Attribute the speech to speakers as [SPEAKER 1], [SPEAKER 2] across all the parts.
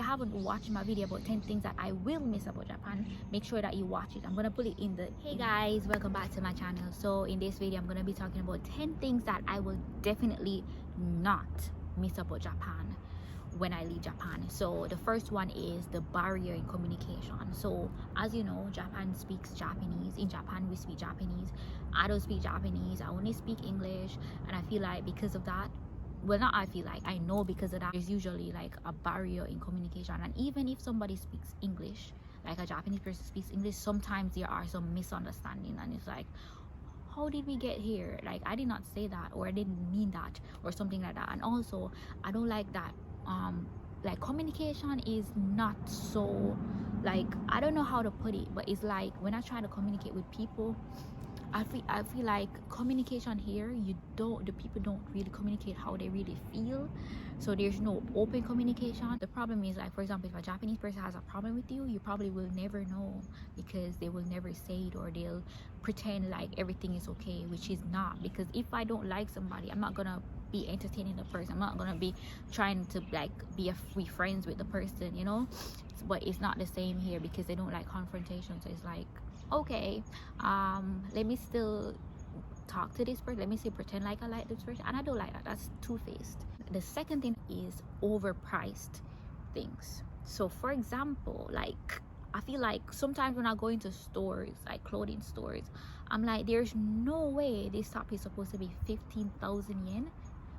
[SPEAKER 1] haven't watched my video about 10 things that I will miss about Japan, make sure that you watch it. I'm gonna put it in the... Hey guys, welcome back to my channel. So in this video I'm gonna be talking about 10 things that I will definitely not miss about Japan when I leave Japan. So the first one is the barrier in communication. So as you know, Japan speaks Japanese. In Japan we speak Japanese. I don't speak Japanese, I only speak English, and I feel like because of that, well, not I feel like, I know because of that, there's usually like a barrier in communication. And even if somebody speaks English, like a Japanese person speaks English, sometimes there are some misunderstanding, and it's like, how did we get here? Like, I did not say that, or I didn't mean that, or something like that. And also I don't like that like communication is not so, like, I don't know how to put it, but it's like when I try to communicate with people, I feel like communication here, the people don't really communicate how they really feel. So there's no open communication. The problem is, like, for example, if a Japanese person has a problem with you, you probably will never know, because they will never say it, or they'll pretend like everything is okay, which is not. Because if I don't like somebody, I'm not gonna be entertaining the person, I'm not gonna be trying to like be friends with the person, you know. But it's not the same here, because they don't like confrontation. So it's like, okay, let me still talk to this person, let me still pretend like I like this person, and I don't like that. That's two-faced. The second thing is overpriced things. So for example, like, I feel like sometimes when I go into stores, like clothing stores, I'm like, there's no way this top is supposed to be 15,000 yen,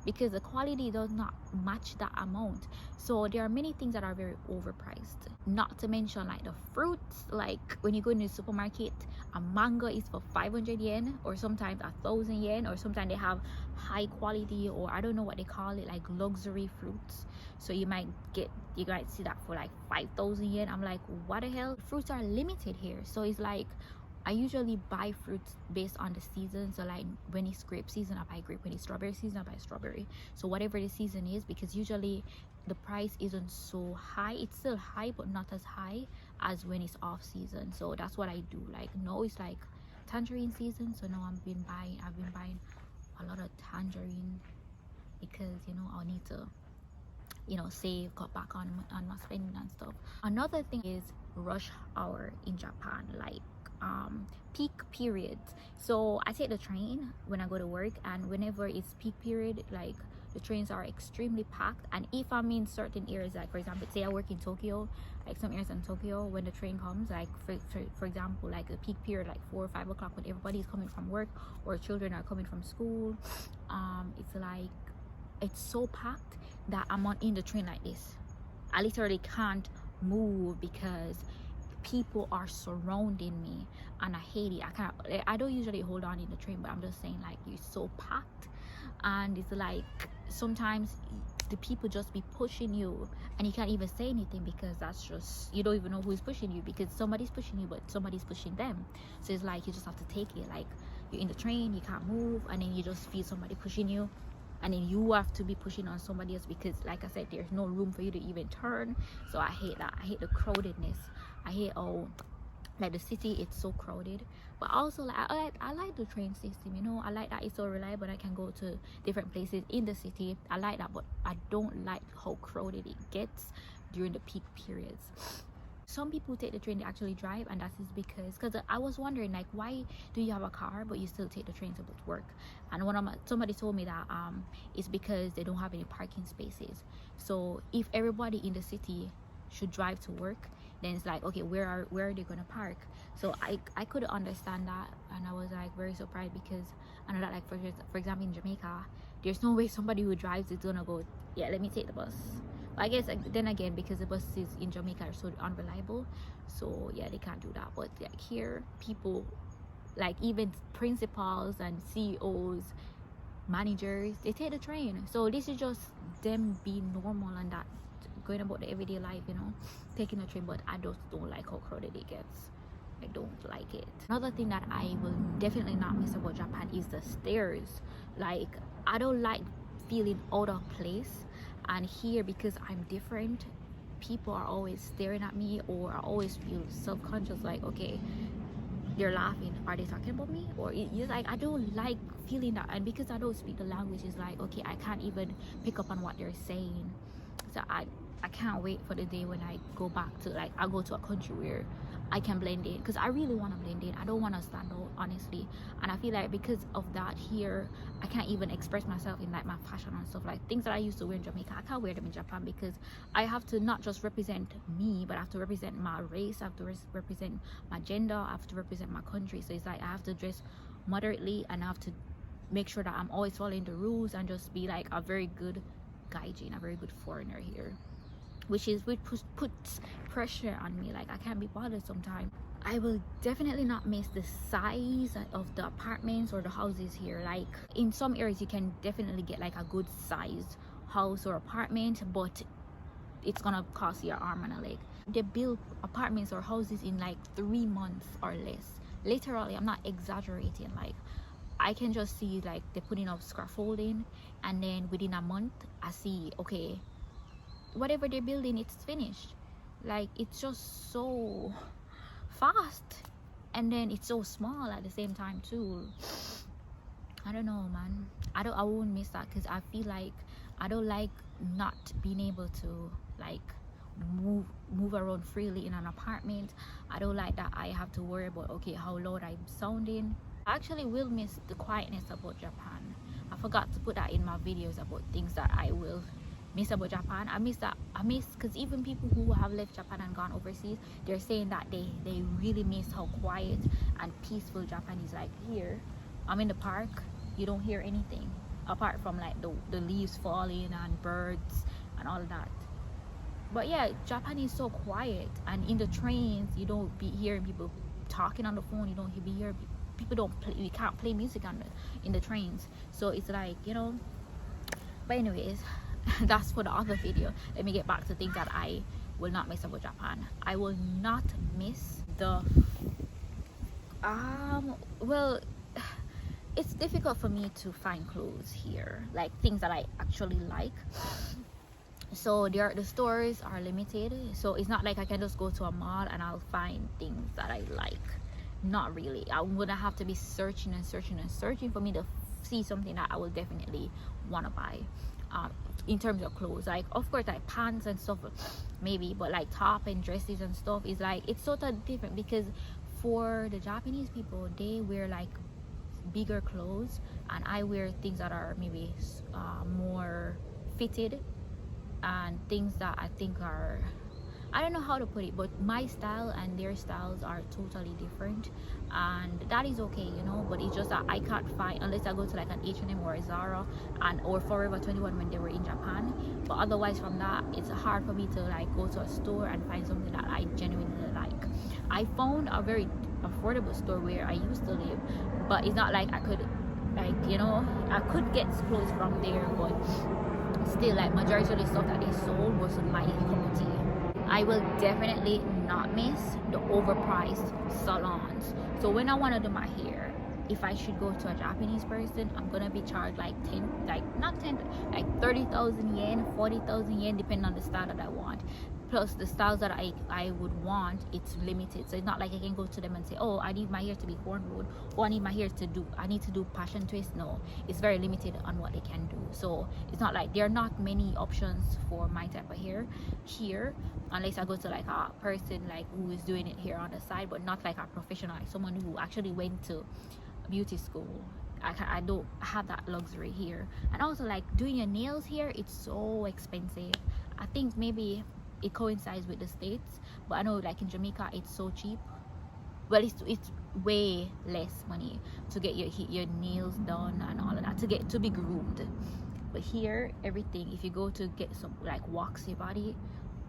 [SPEAKER 1] because the quality does not match that amount. So there are many things that are very overpriced, not to mention like the fruits. Like when you go in the supermarket, a mango is for 500 yen, or sometimes 1,000 yen, or sometimes they have high quality, or I don't know what they call it, like luxury fruits. So you might see that for like 5,000 yen. I'm like, what the hell? Fruits are limited here. So it's like, I usually buy fruits based on the season. So like when it's grape season, I buy grape. When it's strawberry season, I buy strawberry. So whatever the season is, because usually the price isn't so high. It's still high, but not as high as when it's off season. So that's what I do. Like now it's like tangerine season, so now I've been buying a lot of tangerine, because you know, I'll need to, you know, save, cut back on my spending and stuff. Another thing is rush hour in Japan, like peak periods. So I take the train when I go to work, and whenever it's peak period, like the trains are extremely packed. And if I'm in certain areas, like for example, say I work in Tokyo, like some areas in Tokyo, when the train comes, like for example, like the peak period, like 4 or 5 o'clock, when everybody's coming from work or children are coming from school, it's like, it's so packed that I'm on in the train like this. I literally can't move because people are surrounding me, and I hate it. I don't usually hold on in the train, but I'm just saying, like, you're so packed, and it's like sometimes the people just be pushing you, and you can't even say anything, because that's just, you don't even know who's pushing you, because somebody's pushing you, but somebody's pushing them. So it's like you just have to take it. Like you're in the train, you can't move, and then you just feel somebody pushing you, and then you have to be pushing on somebody else, because like I said, there's no room for you to even turn. So I hate that. I hate the crowdedness. I hate, oh, like the city, it's so crowded. But also, like, I like the train system, you know. I like that it's so reliable. I can go to different places in the city. I like that, but I don't like how crowded it gets during the peak periods. Some people take the train, they actually drive, and that is because I was wondering, like, why do you have a car but you still take the train to go to work? And somebody told me that it's because they don't have any parking spaces. So if everybody in the city should drive to work, then it's like, okay, where are they gonna park? So I couldn't understand that, and I was like very surprised, because I know that, like, for example, in Jamaica, there's no way somebody who drives is gonna go, yeah, let me take the bus. I guess, like, then again, because the buses in Jamaica are so unreliable, so yeah, they can't do that. But like here, people, like even principals and CEOs, managers, they take the train. So this is just them being normal and that, going about the everyday life, you know, taking the train. But I just don't like how crowded it gets. I don't like it. Another thing that I will definitely not miss about Japan is the stairs. Like, I don't like feeling out of place, and here, because I'm different, people are always staring at me, or I always feel self-conscious, like, okay, they're laughing, are they talking about me? Or it's like, I don't like feeling that. And because I don't speak the language, it's like, okay, I can't even pick up on what they're saying. So I can't wait for the day when I go back to, like, I go to a country where I can blend in, because I really want to blend in. I don't want to stand out, honestly. And I feel like because of that here, I can't even express myself in like my fashion and stuff. Like things that I used to wear in Jamaica, I can't wear them in Japan, because I have to not just represent me, but I have to represent my race, I have to represent my gender, I have to represent my country. So it's like I have to dress moderately, and I have to make sure that I'm always following the rules and just be like a very good gaijin, a very good foreigner here, which puts pressure on me. Like I can't be bothered sometimes. I will definitely not miss the size of the apartments or the houses here. Like in some areas you can definitely get like a good sized house or apartment, but it's gonna cost you an arm and a leg. They build apartments or houses in like 3 months or less. Literally, I'm not exaggerating. Like I can just see like they're putting up scaffolding, and then within a month I see, okay, whatever they're building, it's finished. Like it's just so fast, and then it's so small at the same time too. I don't know, man. I won't miss that, because I feel like I don't like not being able to like move around freely in an apartment. I don't like that I have to worry about, okay, how loud I'm sounding. I actually will miss the quietness about Japan. I forgot to put that in my videos about things that I will miss about Japan. I miss because even people who have left Japan and gone overseas, they're saying that they really miss how quiet and peaceful Japan is. Like here, I'm in the park, you don't hear anything apart from like the leaves falling and birds and all of that. But yeah, Japan is so quiet, and in the trains you don't be hearing people talking on the phone, you don't be hearing people don't play, we can't play music in the trains. So it's like, you know. But anyways, that's for the other video. Let me get back to things that I will not miss about Japan. I will not miss the well, it's difficult for me to find clothes here, like things that I actually like. So the stores are limited, so it's not like I can just go to a mall and I'll find things that I like. Not really. I'm gonna have to be searching and searching and searching for me to see something that I will definitely want to buy. In terms of clothes, like of course like pants and stuff maybe, but like top and dresses and stuff is like, it's totally different, because for the Japanese people, they wear like bigger clothes, and I wear things that are maybe more fitted, and things that I think are, I don't know how to put it, but my style and their styles are totally different, and that is okay, you know. But it's just that I can't find, unless I go to like an H&M or a Zara or Forever 21 when they were in Japan. But otherwise from that, it's hard for me to like go to a store and find something that I genuinely like. I found a very affordable store where I used to live, but it's not like I could, like, you know, I could get clothes from there, but still like majority of the stuff that they sold wasn't my cup of tea. I will definitely not miss the overpriced salons. So when I want to do my hair, if I should go to a Japanese person, I'm gonna be charged like 30,000 yen, 40,000 yen, depending on the style that I want. Plus the styles that I would want, it's limited. So it's not like I can go to them and say, oh, I need my hair to be cornrowed, or I need to do passion twist. No, it's very limited on what they can do. So it's not like there are not many options for my type of hair here, unless I go to like a person like who is doing it here on the side, but not like a professional, like someone who actually went to beauty school. I don't have that luxury here. And also like doing your nails here, it's so expensive. I think maybe it coincides with the States, but I know like in Jamaica it's so cheap. Well, it's way less money to get your nails done and all of that, to be groomed. But here, everything, if you go to get some like wax your body,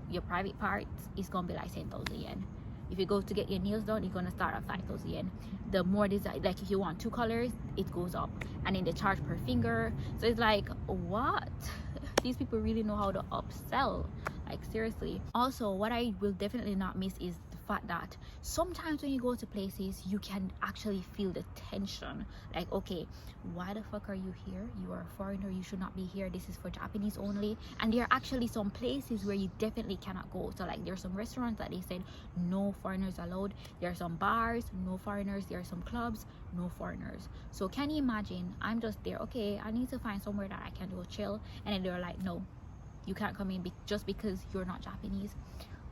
[SPEAKER 1] your private parts, it's gonna be like 10,000 yen. If you go to get your nails done, you're gonna start at 5,000 yen. The more design, like if you want 2 colors, it goes up, and then they charge per finger. So it's like, what? These people really know how to upsell, like seriously. Also, what I will definitely not miss is the fact that sometimes when you go to places, you can actually feel the tension. Like, okay, why the fuck are you here? You are a foreigner, you should not be here. This is for Japanese only. And there are actually some places where you definitely cannot go. So like there's some restaurants that they said no foreigners allowed. There are some bars, no foreigners. There are some clubs, no foreigners. So can you imagine, I'm just there, okay, I need to find somewhere that I can go chill, and then they're like, no, you can't come in just because you're not Japanese.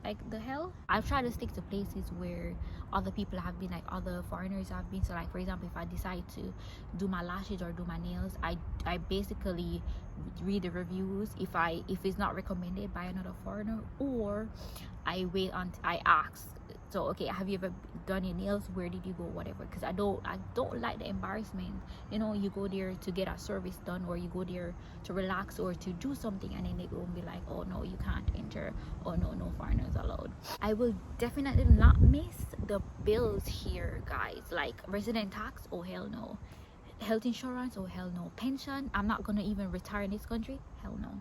[SPEAKER 1] Like, the hell. I've tried to stick to places where other people have been, like other foreigners have been. So like, for example, if I decide to do my lashes or do my nails, I basically read the reviews if it's not recommended by another foreigner, or I wait until I ask. So okay, have you ever done your nails, where did you go, whatever, because I don't like the embarrassment. You know, you go there to get a service done, or you go there to relax or to do something, and then they will be like, oh no, you can't enter, oh no foreigners allowed. I will definitely not miss the bills here, guys. Like resident tax, oh hell no. Health insurance, oh hell no. Pension, I'm not gonna even retire in this country, hell no.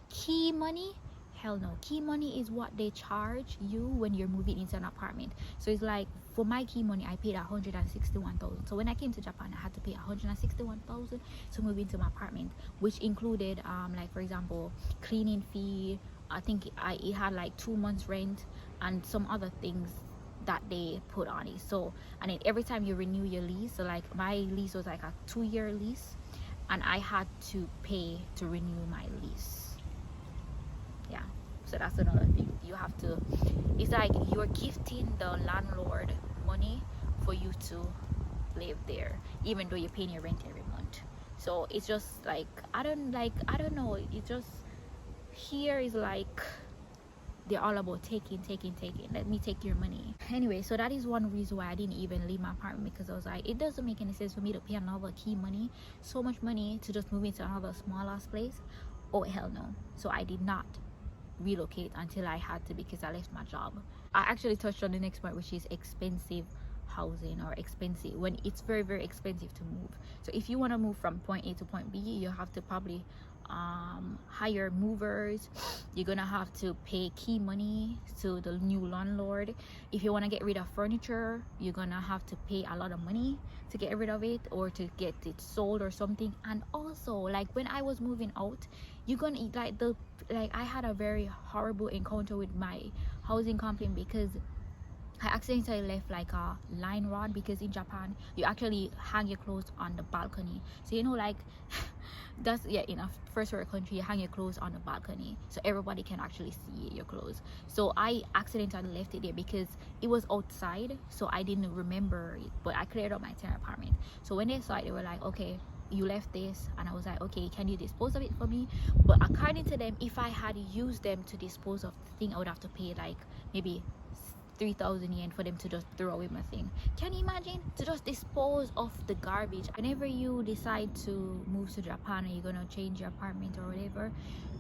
[SPEAKER 1] Key money, hell no. Key money is what they charge you when you're moving into an apartment. So it's like, for my key money, I paid 161,000. So when I came to Japan, I had to pay 161,000 to move into my apartment, which included like, for example, cleaning fee. I think it had like 2 months rent and some other things that they put on it. So, and then every time you renew your lease, so like my lease was like a 2-year lease, and I had to pay to renew my lease. Yeah, so that's another thing. You have to, it's like you're gifting the landlord money for you to live there, even though you're paying your rent every month. So it's just like, I don't know, it just, here is like they're all about taking, let me take your money. Anyway, so that is one reason why I didn't even leave my apartment, because I was like, it doesn't make any sense for me to pay another key money, so much money, to just move into another small ass place. Oh hell no. So I did not relocate until I had to, because I left my job. I actually touched on the next part, which is expensive housing, or expensive, when it's very, very expensive to move. So if you want to move from point A to point B, you have to probably hire movers. You're gonna have to pay key money to the new landlord. If you want to get rid of furniture, you're gonna have to pay a lot of money to get rid of it, or to get it sold or something. And also, like when I was moving out, you're gonna eat like I had a very horrible encounter with my housing company, because I accidentally left like a line rod, because in Japan you actually hang your clothes on the balcony. So you know, like that's, yeah, in a first world country, you hang your clothes on the balcony so everybody can actually see your clothes. So I accidentally left it there because it was outside, so I didn't remember it, but I cleared up my entire apartment. So when they saw it, they were like, okay, you left this. And I was like, okay, can you dispose of it for me? But according to them, if I had used them to dispose of the thing, I would have to pay like maybe 3,000 yen for them to just throw away my thing. Can you imagine? To just dispose of the garbage. Whenever you decide to move to Japan, or you're gonna change your apartment or whatever,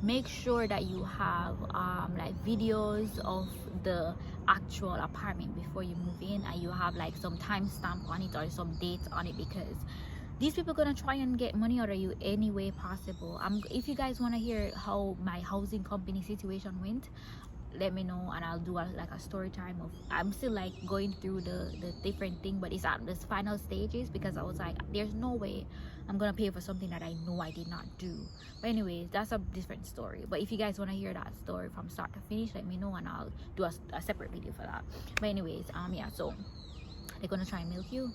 [SPEAKER 1] make sure that you have like videos of the actual apartment before you move in, and you have like some timestamp on it or some dates on it, because these people are gonna try and get money out of you any way possible. If you guys want to hear how my housing company situation went, let me know, and I'll do like a story time of, I'm still like going through the different thing, but it's at this final stages, because I was like, there's no way I'm gonna pay for something that I know I did not do. But anyways, that's a different story. But if you guys want to hear that story from start to finish, let me know, and I'll do a separate video for that. But anyways, yeah, so they're gonna try and milk you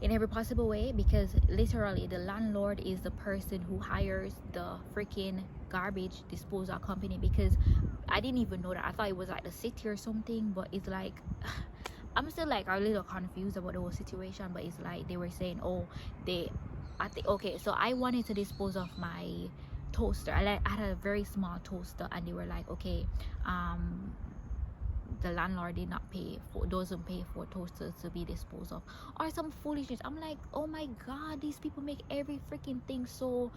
[SPEAKER 1] in every possible way, because literally the landlord is the person who hires the freaking garbage disposal company. Because I didn't even know that. I thought it was like the city or something, but it's like I'm still like a little confused about the whole situation. But it's like they were saying, oh, okay, so I wanted to dispose of my toaster. I had a very small toaster, and they were like, okay, the landlord did not doesn't pay for toasters to be disposed of, or some foolishness. I'm like, oh my god, these people make every freaking thing so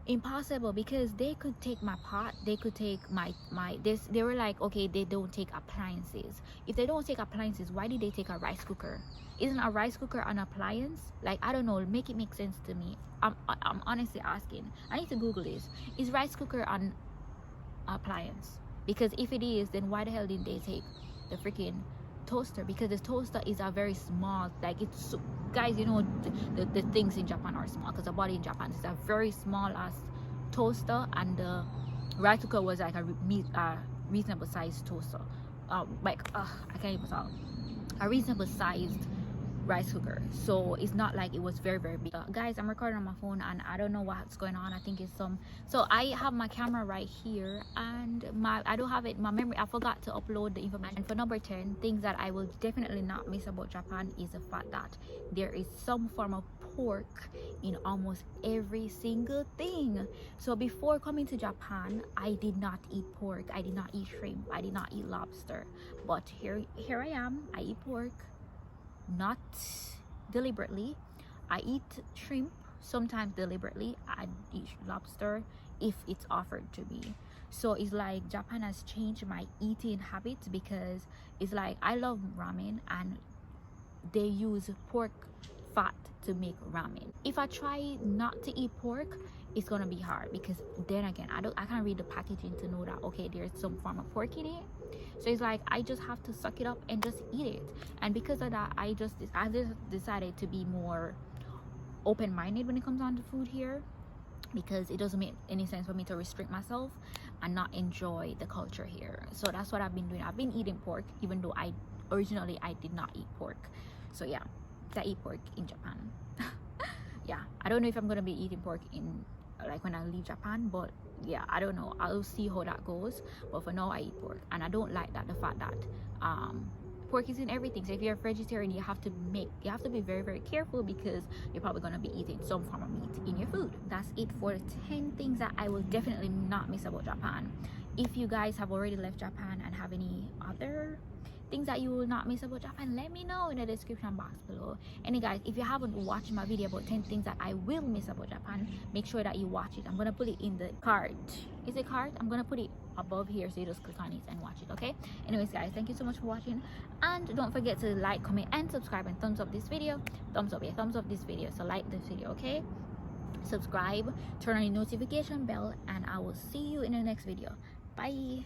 [SPEAKER 1] impossible, because they could take my pot, they could take they were like, okay, they don't take appliances. If they don't take appliances, why did they take a rice cooker? Isn't a rice cooker an appliance? Like, I don't know, make it make sense to me. I'm honestly asking. I need to Google this. Is rice cooker an appliance? Because if it is, then why the hell didn't they take the freaking toaster? Because the toaster is a very small, like, it's, guys, you know, the things in Japan are small, because the body in Japan is a very small ass toaster, and the rice cooker was like a reasonable sized toaster, I can't even talk, a reasonable sized rice cooker, so it's not like it was very big. Guys, I'm recording on my phone and I don't know what's going on. I think it's some, so I have my camera right here and I don't have it, my memory, I forgot to upload the information. And for number 10, things that I will definitely not miss about Japan is the fact that there is some form of pork in almost every single thing. So before coming to Japan, I did not eat pork, I did not eat shrimp, I did not eat lobster, but here I am, I eat pork. Not deliberately. I eat shrimp sometimes deliberately. I eat lobster if it's offered to me. So it's like Japan has changed my eating habits, because it's like I love ramen and they use pork fat to make ramen. If I try not to eat pork, it's gonna be hard, because then again I can't read the packaging to know that okay, there's some form of pork in it. So it's like I just have to suck it up and just eat it. And because of that, I've just decided to be more open-minded when it comes on to food here, because it doesn't make any sense for me to restrict myself and not enjoy the culture here. So that's what I've been doing. I've been eating pork, even though originally I did not eat pork. So yeah, I eat pork in Japan. Yeah, I don't know if I'm gonna be eating pork in like when I leave Japan, but yeah, I don't know, I'll see how that goes. But for now, I eat pork, and I don't like that the fact that pork is in everything. So if you're a vegetarian, you have to be very careful, because you're probably going to be eating some form of meat in your food. That's it for 10 things that I will definitely not miss about Japan. If you guys have already left Japan and have any other things that you will not miss about Japan, let me know in the description box below. And guys, if you haven't watched my video about 10 things that I will miss about Japan, make sure that you watch it. I'm gonna put it in the card. Is it card? I'm gonna put it above here, so you just click on it and watch it. Okay, anyways guys, thank you so much for watching, and don't forget to like, comment and subscribe, and thumbs up this video. Thumbs up, yeah, thumbs up this video. So like this video, okay, subscribe, turn on your notification bell, and I will see you in the next video. Bye.